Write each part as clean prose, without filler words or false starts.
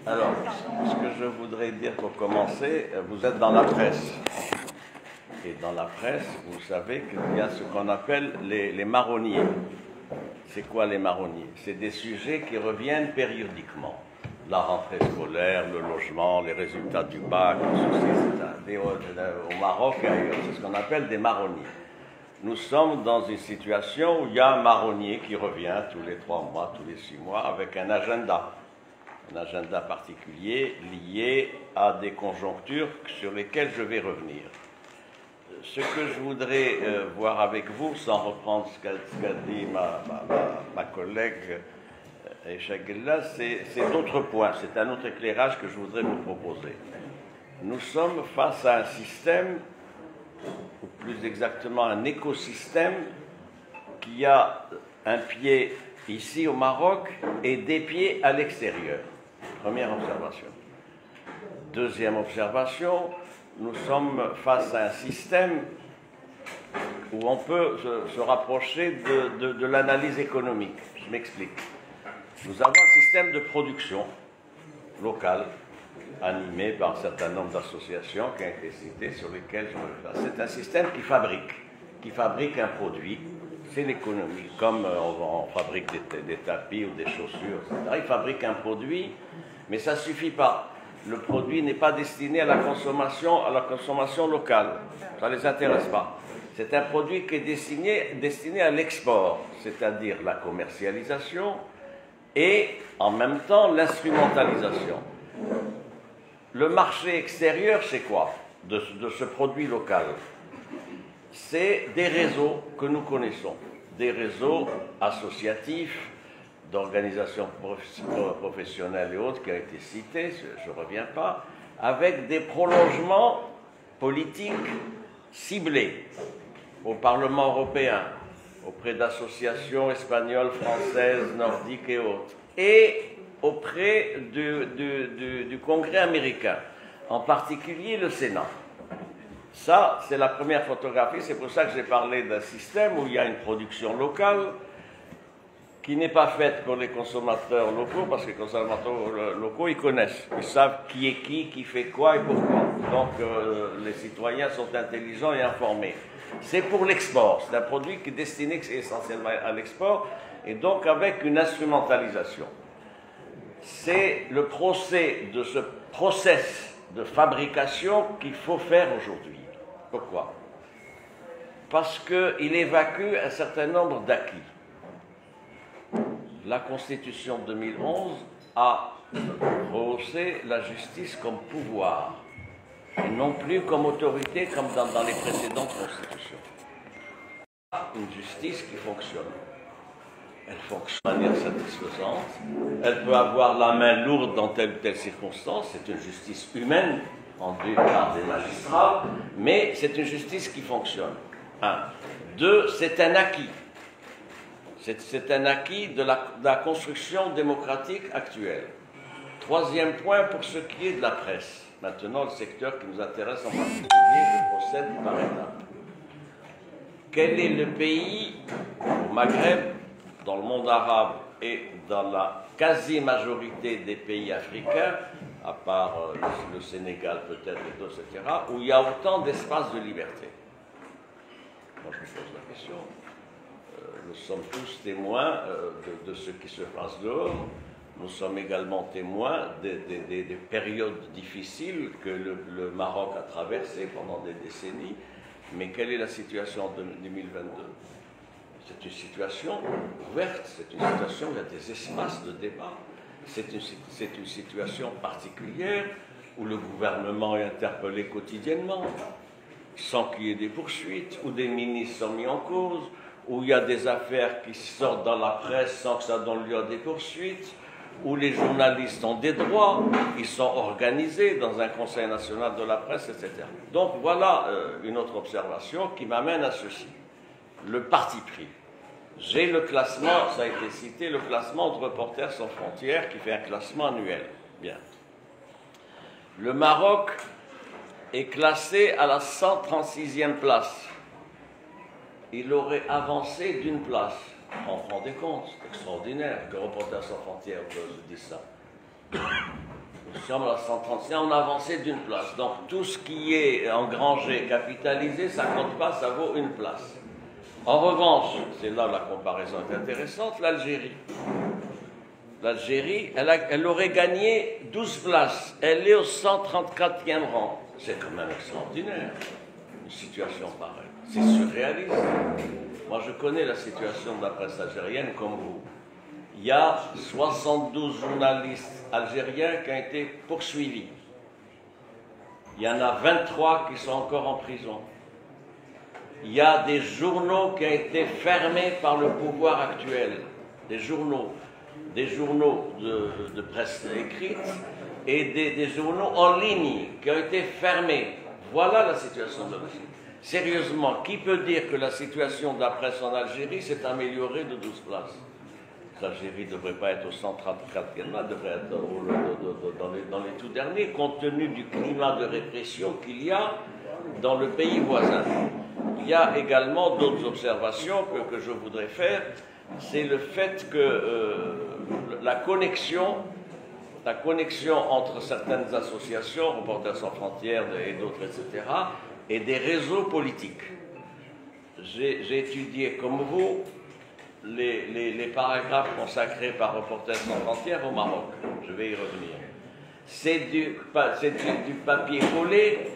Alors, ce que je voudrais dire pour commencer, vous êtes dans la presse. Et dans la presse, vous savez qu'il y a ce qu'on appelle les marronniers. C'est quoi les marronniers? C'est des sujets qui reviennent périodiquement. La rentrée scolaire, le logement, les résultats du bac, ceci, au Maroc et ailleurs. C'est ce qu'on appelle des marronniers. Nous sommes dans une situation où il y a un marronnier qui revient tous les 3 mois, tous les 6 mois, avec un agenda particulier lié à des conjonctures sur lesquelles je vais revenir. Ce que je voudrais voir avec vous, sans reprendre ce qu'a dit ma collègue Echagella, c'est d'autres points, c'est un autre éclairage que je voudrais vous proposer. Nous sommes face à un système, ou plus exactement un écosystème, qui a un pied ici au Maroc et des pieds à l'extérieur. Première observation. Deuxième observation, nous sommes face à un système où on peut se rapprocher de l'analyse économique. Je m'explique. Nous avons un système de production locale, animé par un certain nombre d'associations qui ont été citées, sur lesquelles je me place. C'est un système qui fabrique un produit. C'est l'économie. Comme on fabrique des tapis ou des chaussures, etc. Il fabrique un produit, mais ça ne suffit pas. Le produit n'est pas destiné à la consommation locale. Ça ne les intéresse pas. C'est un produit qui est destiné à l'export, c'est-à-dire la commercialisation et en même temps l'instrumentalisation. Le marché extérieur, c'est quoi de ce produit local? C'est des réseaux que nous connaissons, des réseaux associatifs, d'organisations professionnelles et autres qui ont été cités, je ne reviens pas, avec des prolongements politiques ciblés au Parlement européen, auprès d'associations espagnoles, françaises, nordiques et autres, et auprès du Congrès américain, en particulier le Sénat. Ça, c'est la première photographie, c'est pour ça que j'ai parlé d'un système où il y a une production locale qui n'est pas faite pour les consommateurs locaux, parce que les consommateurs locaux, ils connaissent, ils savent qui est qui fait quoi et pourquoi. Donc, les citoyens sont intelligents et informés. C'est pour l'export, c'est un produit qui est destiné essentiellement à l'export, et donc avec une instrumentalisation. C'est le procès de ce process de fabrication qu'il faut faire aujourd'hui. Pourquoi? Parce qu'il évacue un certain nombre d'acquis. La Constitution de 2011 a rehaussé la justice comme pouvoir, et non plus comme autorité comme dans les précédentes constitutions. Une justice qui fonctionne. Elle fonctionne de manière satisfaisante. Elle peut avoir la main lourde dans telle ou telle circonstance. C'est une justice humaine, rendue par des magistrats, mais c'est une justice qui fonctionne. 1. 2. C'est un acquis. C'est un acquis de la construction démocratique actuelle. Troisième point, pour ce qui est de la presse. Maintenant, le secteur qui nous intéresse en particulier, je procède par étapes. Quel est le pays au Maghreb, dans le monde arabe et dans la quasi-majorité des pays africains, à part le Sénégal peut-être et d'autres, etc., où il y a autant d'espace de liberté? Moi, je me pose la question. Nous sommes tous témoins de ce qui se passe dehors. Nous sommes également témoins des périodes difficiles que le Maroc a traversées pendant des décennies. Mais quelle est la situation en 2022? C'est une situation ouverte, c'est une situation où il y a des espaces de débat. C'est une situation particulière où le gouvernement est interpellé quotidiennement, sans qu'il y ait des poursuites, où des ministres sont mis en cause, où il y a des affaires qui sortent dans la presse sans que ça donne lieu à des poursuites, où les journalistes ont des droits, ils sont organisés dans un conseil national de la presse, etc. Donc voilà une autre observation qui m'amène à ceci. Le parti pris. J'ai le classement, ça a été cité, le classement de Reporters sans frontières qui fait un classement annuel. Bien. Le Maroc est classé à la 136e place. Il aurait avancé d'une place. On vous rendez compte, c'est extraordinaire que Reporters sans frontières dise ça. Nous sommes à 135, on a avancé d'une place. Donc tout ce qui est engrangé, capitalisé, ça ne compte pas, ça vaut une place. En revanche, c'est là où la comparaison est intéressante, l'Algérie. L'Algérie, elle aurait gagné 12 places. Elle est au 134e rang. C'est quand même extraordinaire, une situation pareille. C'est surréaliste. Moi, je connais la situation de la presse algérienne comme vous. Il y a 72 journalistes algériens qui ont été poursuivis. Il y en a 23 qui sont encore en prison. Il y a des journaux qui ont été fermés par le pouvoir actuel. Des journaux de presse écrite et des journaux en ligne qui ont été fermés. Voilà la situation de l'Algérie. Sérieusement, qui peut dire que la situation de la presse en Algérie s'est améliorée de 12 places? L'Algérie ne devrait pas être au 134e, elle devrait être dans les tout derniers, compte tenu du climat de répression qu'il y a dans le pays voisin. Il y a également d'autres observations que je voudrais faire. C'est le fait que la connexion entre certaines associations, Reporters sans frontières et d'autres, etc., et des réseaux politiques. J'ai étudié, comme vous, les paragraphes consacrés par Reporters sans frontières au Maroc. Je vais y revenir. C'est du papier collé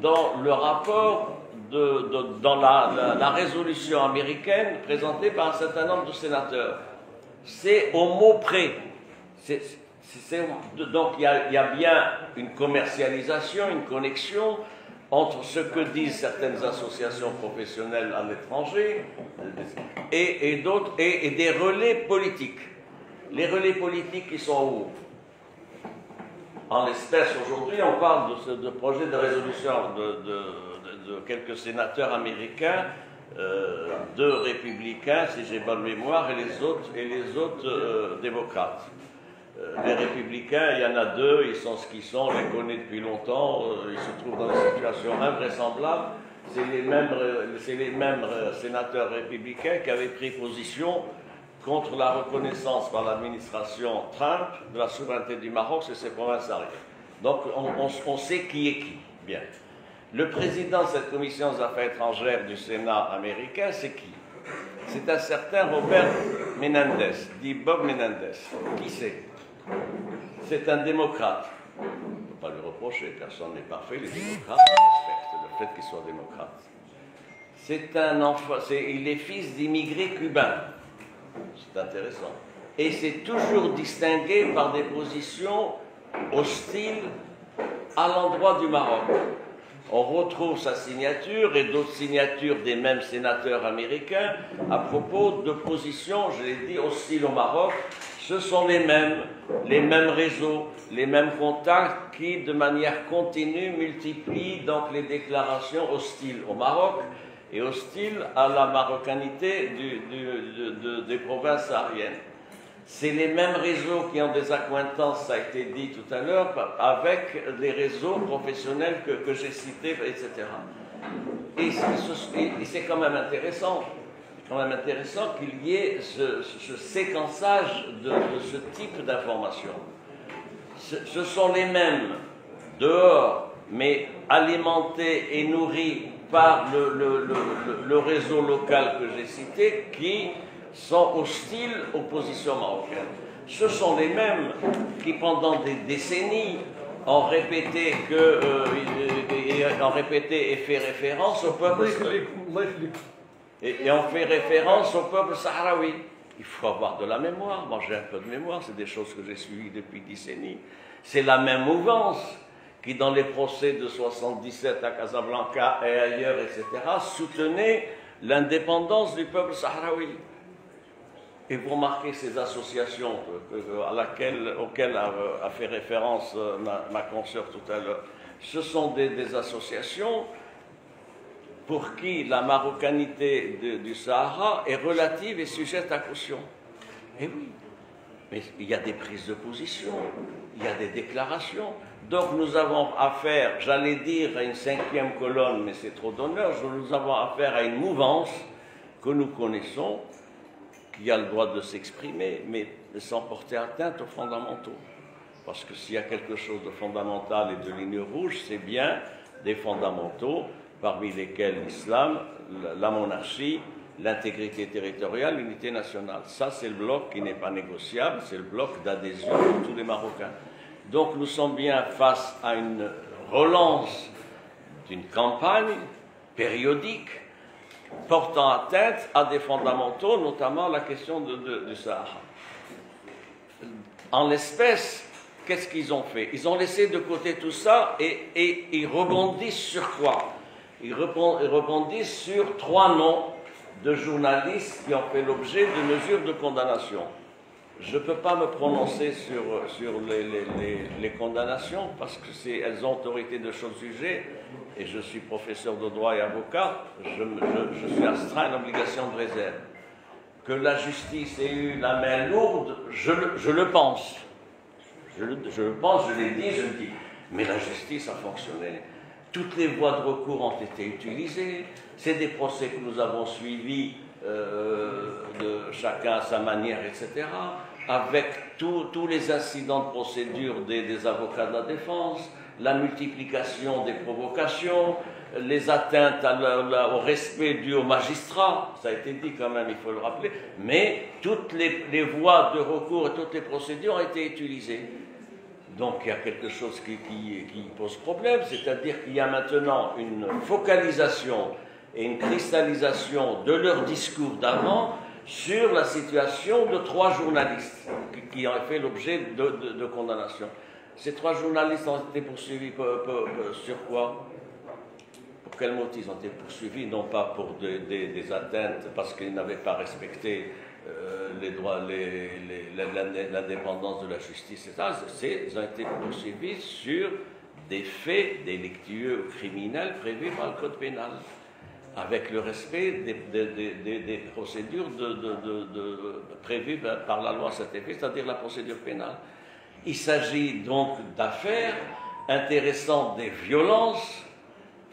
dans le rapport dans la résolution américaine présentée par un certain nombre de sénateurs. C'est au mot près. Donc il y a bien une commercialisation, une connexion entre ce que disent certaines associations professionnelles à l'étranger et des relais politiques. Les relais politiques, ils sont où? En l'espèce, aujourd'hui, on parle de projet de résolution de quelques sénateurs américains, 2 républicains, si j'ai bonne mémoire, et les autres démocrates. Les républicains, il y en a 2, ils sont ce qu'ils sont, on les connaît depuis longtemps, ils se trouvent dans des situations invraisemblables. C'est les mêmes sénateurs républicains qui avaient pris position contre la reconnaissance par l'administration Trump de la souveraineté du Maroc sur ses provinces arrières. Donc on sait qui est qui. Bien. Le président de cette commission des affaires étrangères du Sénat américain, c'est qui? C'est un certain Robert Menendez, dit Bob Menendez. Qui c'est? C'est un démocrate. On ne peut pas lui reprocher, personne n'est parfait, les démocrates respectent le fait qu'il soit démocrate. C'est un enfant, il est fils d'immigrés cubains. C'est intéressant. Et c'est toujours distingué par des positions hostiles à l'endroit du Maroc. On retrouve sa signature et d'autres signatures des mêmes sénateurs américains à propos de positions, je l'ai dit, hostiles au Maroc. Ce sont les mêmes réseaux, les mêmes contacts qui, de manière continue, multiplient donc les déclarations hostiles au Maroc et hostiles à la marocanité des provinces sahariennes. C'est les mêmes réseaux qui ont des accointances, ça a été dit tout à l'heure, avec les réseaux professionnels que j'ai cités, etc. Et c'est quand même intéressant. Qu'il y ait ce séquençage de ce type d'informations. Ce sont les mêmes dehors, mais alimentés et nourris par le réseau local que j'ai cité, qui sont hostiles aux positions marocaines. Ce sont les mêmes qui, pendant des décennies, ont répété et fait référence au peuple et on fait référence au peuple sahraoui. Il faut avoir de la mémoire. Moi, j'ai un peu de mémoire. C'est des choses que j'ai suivies depuis décennies. C'est la même mouvance qui, dans les procès de 77 à Casablanca et ailleurs, etc., soutenait l'indépendance du peuple sahraoui. Et vous remarquez ces associations auxquelles a fait référence ma consoeur tout à l'heure. Ce sont des associations pour qui la marocanité du Sahara est relative et sujette à caution. Et oui, mais il y a des prises de position, il y a des déclarations. Donc nous avons affaire, j'allais dire, à une 5e colonne, mais c'est trop d'honneur, nous avons affaire à une mouvance que nous connaissons qui a le droit de s'exprimer, mais sans porter atteinte aux fondamentaux. Parce que s'il y a quelque chose de fondamental et de ligne rouge, c'est bien des fondamentaux, parmi lesquels l'islam, la monarchie, l'intégrité territoriale, l'unité nationale. Ça, c'est le bloc qui n'est pas négociable, c'est le bloc d'adhésion de tous les Marocains. Donc nous sommes bien face à une relance d'une campagne périodique portant atteinte à des fondamentaux, notamment la question du Sahara. En l'espèce, qu'est-ce qu'ils ont fait? Ils ont laissé de côté tout ça et ils rebondissent sur quoi? Ils rebondissent sur 3 noms de journalistes qui ont fait l'objet de mesures de condamnation. Je ne peux pas me prononcer sur les condamnations parce que elles ont autorité de chose jugée et je suis professeur de droit et avocat, je suis astreint à une obligation de réserve. Que la justice ait eu la main lourde, je le pense. Je le pense, je l'ai dit, je le dis. Mais la justice a fonctionné. Toutes les voies de recours ont été utilisées. C'est des procès que nous avons suivis de chacun à sa manière, etc. Avec tous les incidents de procédure des avocats de la défense, la multiplication des provocations, les atteintes au respect dû aux magistrats, ça a été dit quand même, il faut le rappeler, mais toutes les voies de recours et toutes les procédures ont été utilisées. Donc il y a quelque chose qui pose problème, c'est-à-dire qu'il y a maintenant une focalisation et une cristallisation de leur discours d'avant sur la situation de 3 journalistes qui ont fait l'objet de condamnation. Ces 3 journalistes ont été poursuivis sur quoi? Pour quel motif ils ont été poursuivis? Non pas pour des atteintes, parce qu'ils n'avaient pas respecté les droits, l'indépendance de la justice, etc. Ils ont été poursuivis sur des faits délictueux ou criminels prévus par le code pénal, avec le respect des procédures prévues par la loi à cet effet, c'est-à-dire la procédure pénale. Il s'agit donc d'affaires intéressant des violences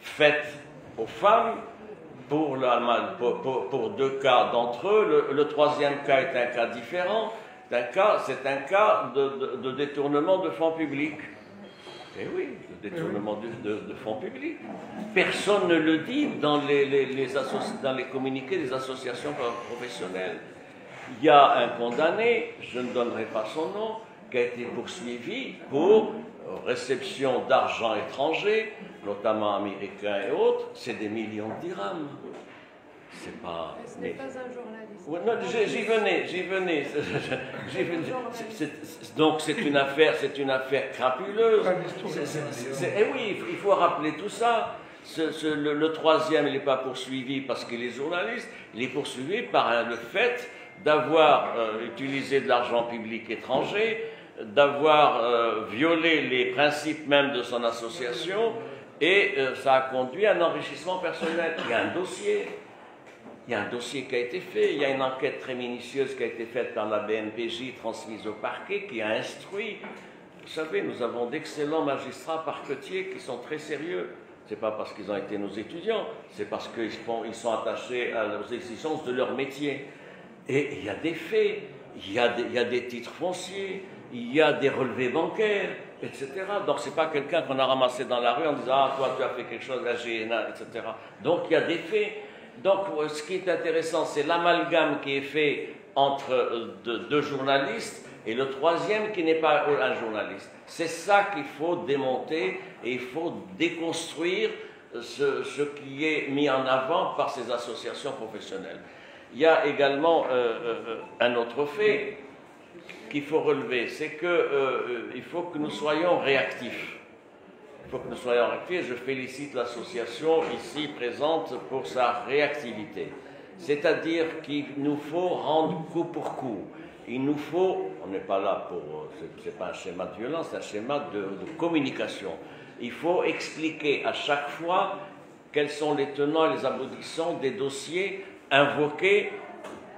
faites aux femmes pour 2 cas d'entre eux. Le 3e cas est un cas différent. C'est un cas de détournement de fonds publics. Eh oui, le détournement de fonds publics. Personne ne le dit dans les communiqués des associations professionnelles. Il y a un condamné, je ne donnerai pas son nom, qui a été poursuivi pour réception d'argent étranger, notamment américain et autres, c'est des millions de dirhams. C'est pas... Ce n'est pas un journaliste. Ouais, non, j'y venais. Donc c'est une affaire crapuleuse. Eh oui, il faut rappeler tout ça. Le 3e, il n'est pas poursuivi parce qu'il est journaliste, il est poursuivi par le fait d'avoir utilisé de l'argent public étranger, d'avoir violé les principes même de son association, et ça a conduit à un enrichissement personnel. Il y a un dossier qui a été fait, il y a une enquête très minutieuse qui a été faite par la BNPJ, transmise au parquet, qui a instruit. Vous savez, nous avons d'excellents magistrats parquetiers qui sont très sérieux. Ce n'est pas parce qu'ils ont été nos étudiants, c'est parce qu'ils sont attachés aux exigences de leur métier. Et il y a des faits, il y a des titres fonciers, il y a des relevés bancaires, etc. Donc ce n'est pas quelqu'un qu'on a ramassé dans la rue en disant « Ah, toi, tu as fait quelque chose, la GNA, etc. » Donc il y a des faits. Donc ce qui est intéressant, c'est l'amalgame qui est fait entre 2 journalistes et le 3e qui n'est pas un journaliste. C'est ça qu'il faut démonter et il faut déconstruire ce qui est mis en avant par ces associations professionnelles. Il y a également un autre fait qu'il faut relever, c'est qu'il faut que nous soyons réactifs. Il faut que nous soyons réactifs. Je félicite l'association ici présente pour sa réactivité. C'est-à-dire qu'il nous faut rendre coup pour coup. Il nous faut, on n'est pas là pour, c'est pas un schéma de violence, c'est un schéma de communication. Il faut expliquer à chaque fois quels sont les tenants et les aboutissants des dossiers invoqués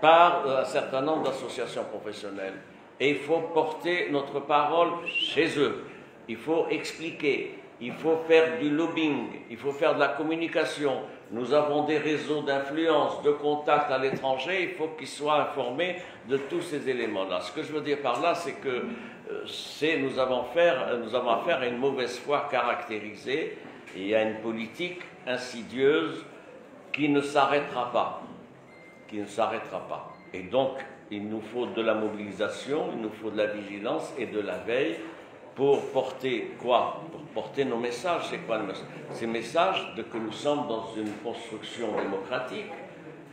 par un certain nombre d'associations professionnelles. Et il faut porter notre parole chez eux. Il faut expliquer, il faut faire du lobbying, il faut faire de la communication. nous avons des réseaux d'influence, de contacts à l'étranger, il faut qu'ils soient informés de tous ces éléments-là. Ce que je veux dire par là, c'est que nous avons affaire à une mauvaise foi caractérisée et à une politique insidieuse qui ne s'arrêtera pas. Et donc, il nous faut de la mobilisation, il nous faut de la vigilance et de la veille pour porter quoi? Pour porter nos messages. C'est quoi le message? Ces messages de que nous sommes dans une construction démocratique,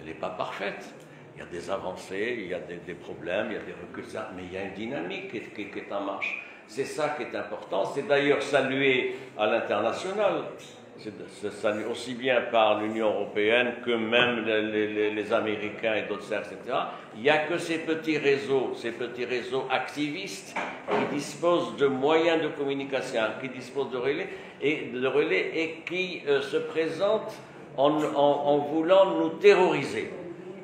elle n'est pas parfaite. Il y a des avancées, il y a des problèmes, il y a des reculs, mais il y a une dynamique qui est en marche. C'est ça qui est important. C'est d'ailleurs salué à l'international. C'est salué aussi bien par l'Union européenne que même les Américains et d'autres, etc. Il n'y a que ces petits réseaux activistes qui disposent de moyens de communication, qui disposent de relais et qui se présentent en voulant nous terroriser.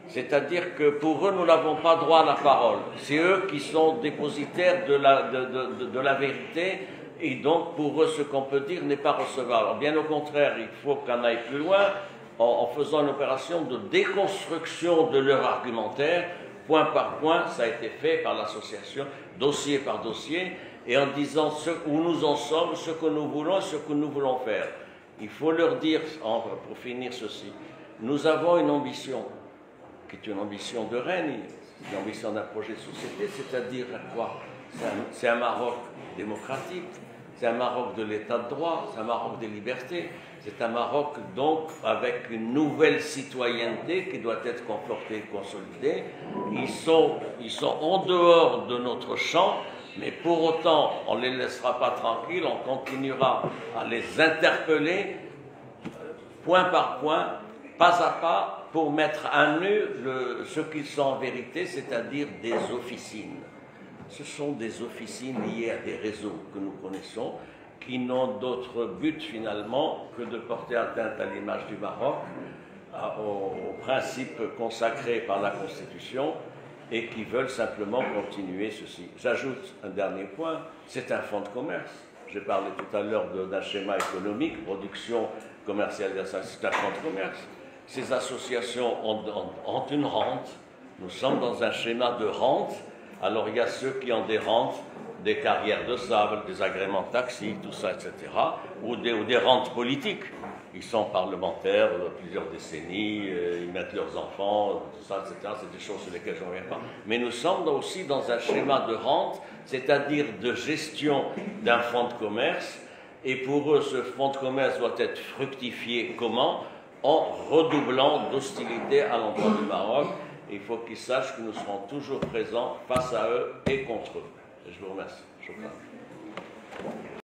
C'est-à-dire que pour eux, nous n'avons pas droit à la parole. C'est eux qui sont dépositaires de la vérité, et donc pour eux, ce qu'on peut dire n'est pas recevable. Alors, bien au contraire, il faut qu'on aille plus loin en faisant une opération de déconstruction de leur argumentaire, point par point. Ça a été fait par l'association, dossier par dossier, et en disant où nous en sommes, ce que nous voulons et ce que nous voulons faire. Il faut leur dire, pour finir ceci, nous avons une ambition, qui est une ambition de règne, une ambition d'un projet de société, c'est-à-dire quoi? C'est un Maroc démocratique, c'est un Maroc de l'état de droit, c'est un Maroc des libertés, c'est un Maroc donc avec une nouvelle citoyenneté qui doit être confortée et consolidée. Ils sont en dehors de notre champ, mais pour autant on ne les laissera pas tranquilles, on continuera à les interpeller point par point, pas à pas, pour mettre à nu ce qu'ils sont en vérité, c'est-à-dire des officines. Ce sont des officines liées à des réseaux que nous connaissons, qui n'ont d'autre but finalement que de porter atteinte à l'image du Maroc, aux principes consacrés par la Constitution, et qui veulent simplement continuer ceci. J'ajoute un dernier point, c'est un fonds de commerce. J'ai parlé tout à l'heure d'un schéma économique, production, commercialisation, c'est un fonds de commerce. Ces associations ont une rente, nous sommes dans un schéma de rente. Alors il y a ceux qui ont des rentes, des carrières de sable, des agréments de taxi, tout ça, etc., ou des rentes politiques. Ils sont parlementaires plusieurs décennies, ils mettent leurs enfants, tout ça, etc. C'est des choses sur lesquelles je ne reviens pas. Mais nous sommes aussi dans un schéma de rente, c'est-à-dire de gestion d'un fonds de commerce. Et pour eux, ce fonds de commerce doit être fructifié comment? En redoublant d'hostilité à l'endroit du Maroc. Il faut qu'ils sachent que nous serons toujours présents face à eux et contre eux. Je vous remercie.